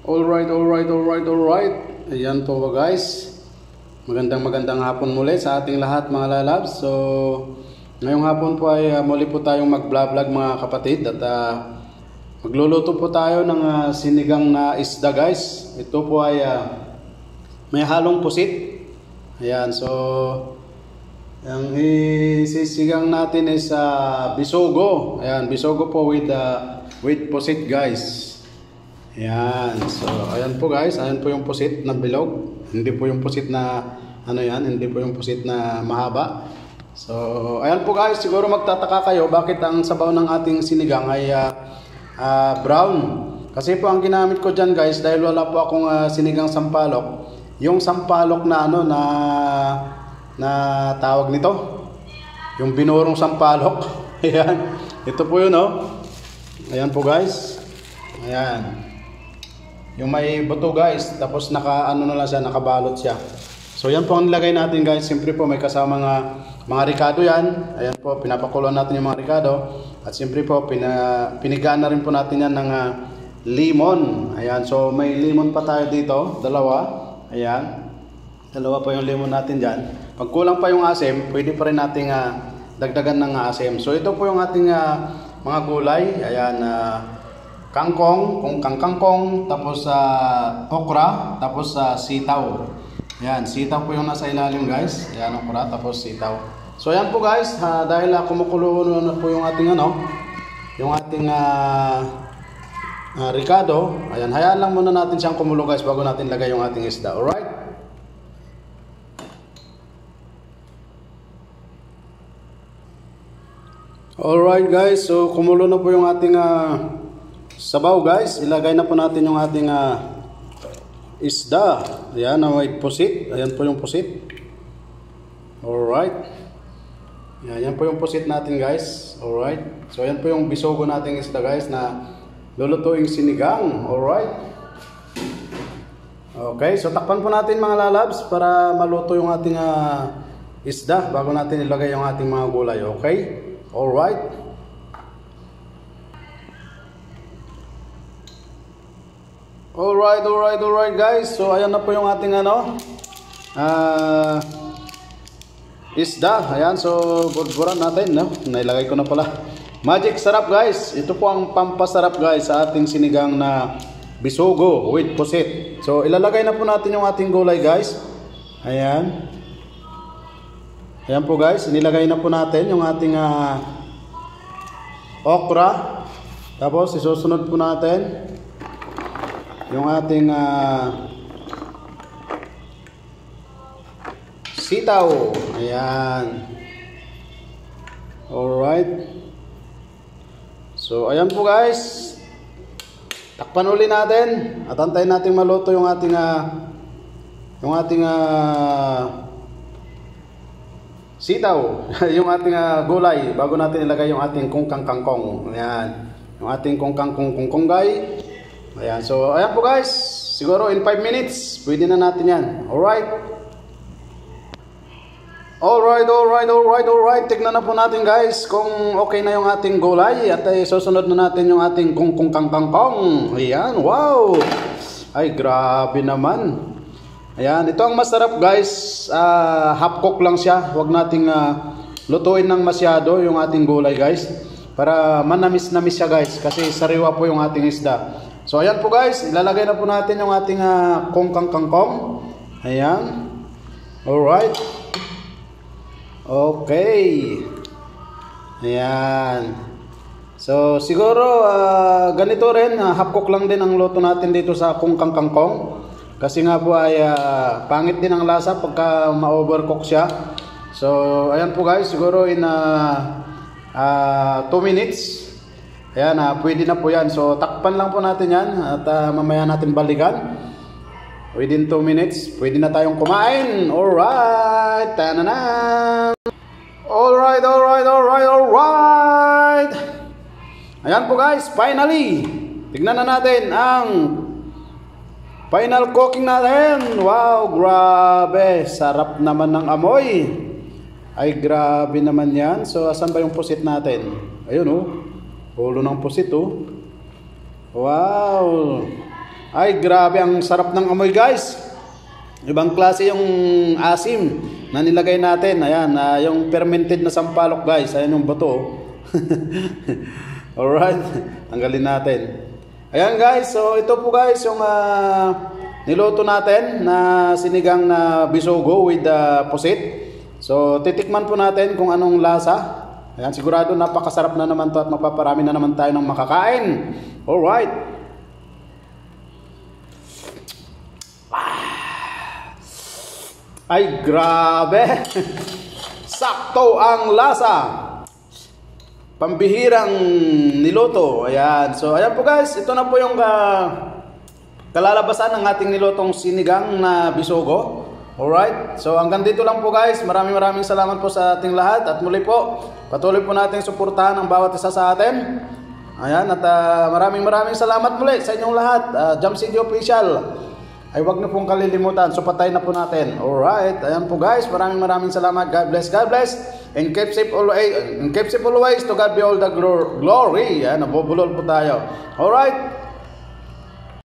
Alright. Ayan po ba guys. Magandang hapon muli sa ating lahat mga lalabs. So, ngayong hapon po ay muli po tayong mag-vlog mga kapatid. At magluluto po tayo ng sinigang na isda guys. Ito po ay may halong pusit. Ayan, so ang isisigang natin is bisogo. Ayan, bisogo po with pusit guys. Ayan, so ayan po guys, ayan po yung pusit na bilog. Hindi po yung pusit na hindi po yung pusit na mahaba. So ayan po guys, siguro magtataka kayo bakit ang sabaw ng ating sinigang ay brown. Kasi po ang ginamit ko dyan guys, dahil wala po akong sinigang sampalok. Yung sampalok na na tawag nito, yung binurong sampalok. Ayan, ito po yun Ayan po guys. Ayan. Yung may buto guys, tapos na lang siya, nakabalot siya. So yan po ang nilagay natin guys. Siyempre po may kasama mga ricado yan. Ayan po, pinapakuloan natin yung mga ricado. At siyempre po, pinigaan na rin po natin yan ng lemon. Ayan, so may lemon pa tayo dito, dalawa. Ayan, dalawa pa yung lemon natin dyan. Pag kulang pa yung asim, pwede pa rin nating dagdagan ng asim. So ito po yung ating mga gulay. Ayan, kangkong, tapos okra, tapos sitaw. Ayan, sitaw po yung nasa ilalim guys. Ayan, okra, tapos sitaw. So ayan po guys, dahil kumukulo na po yung ating ricado. Ayan, hayaan lang muna natin siyang kumulo guys bago natin lagay yung ating isda. Alright? Alright guys, so kumulo na po yung ating sabaw guys. Ilagay na po natin yung ating isda. Ayan, may pusit. Ayan po yung pusit. Alright. Ayan po yung pusit natin guys. Alright. So ayan po yung bisogo nating isda guys na lulutuing sinigang. Alright. Okay, so takpan po natin mga lalabs para maluto yung ating isda bago natin ilagay yung ating mga gulay. Okay? Alright. Alright guys. So ayan na po yung ating isda. Ayan, so burburan natin, nailagay ko na pala. Magic sarap guys. Ito po ang pampasarap guys sa ating sinigang na bisogo with pusit. So ilalagay na po natin yung ating gulay guys. Ayan. Ayan po guys, nilagay na po natin yung ating okra. Tapos isusunod po natin yung ating sitaw. Ayan. Alright. So ayan po guys, takpan uli natin at antayin natin maluto yung ating sitaw. Yung ating gulay bago natin ilagay yung ating kangkong. Ayan, yung ating kangkong. Ayan, so ayan po guys, siguro in 5 minutes pwede na natin yan. Alright. Tignan na po natin guys kung okay na yung ating gulay. At susunod na natin yung ating kangkong. Ayan, wow. Ay, grabe naman. Ayan, ito ang masarap guys. Half cook lang siya. Huwag nating lutuin ng masyado yung ating gulay guys, para manamis-namis siya guys, kasi sariwa po yung ating isda. So ayan po guys, ilalagay na po natin yung ating kangkong. Ayan. Alright. Okay. Ayan. So siguro ganito rin, half cook lang din ang luto natin dito sa kangkong. Kasi nga po ay pangit din ang lasa pagka ma-overcook siya. So ayan po guys, siguro in 2 minutes. Ayan, pwede na po yan. So takpan lang po natin yan at mamaya natin balikan. Within 2 minutes pwede na tayong kumain. Alright. Tananan. Alright. Ayan po guys, finally tignan na natin ang final cooking natin. Wow, grabe, sarap naman ng amoy. Ay, grabe naman yan. So asan ba yung pusit natin? Ayun Ulo ng pusit Wow. Ay, grabe, ang sarap ng amoy guys. Ibang klase yung asim na nilagay natin. Ayan, yung fermented na sampalok guys. Ayan yung buto. Alright, tanggalin natin. Ayan guys, so ito po guys yung niluto natin na sinigang na bisogo with pusit. So titikman po natin kung anong lasa. Ayan, sigurado napakasarap na naman to at mapaparami na naman tayo ng makakain. Alright. Ay, grabe. Sakto ang lasa. Pambihirang niluto. Ayan. So, ayan po guys. Ito na po yung kalalabasan ng ating nilutong sinigang na bisogo. Alright. So, hanggang dito lang po guys. Maraming salamat po sa ating lahat. At muli po, patuloy po natin suportahan ang bawat isa sa atin. Ayan. At maraming salamat muli sa inyong lahat. Jam City Official. Ay wag na pong kalilimutan. So patay na po natin. Alright. Ayan po guys. Maraming salamat. God bless. God bless. And keep safe always. And keep safe always. To God be all the glory. Ayan. Nabubulol po tayo. Alright.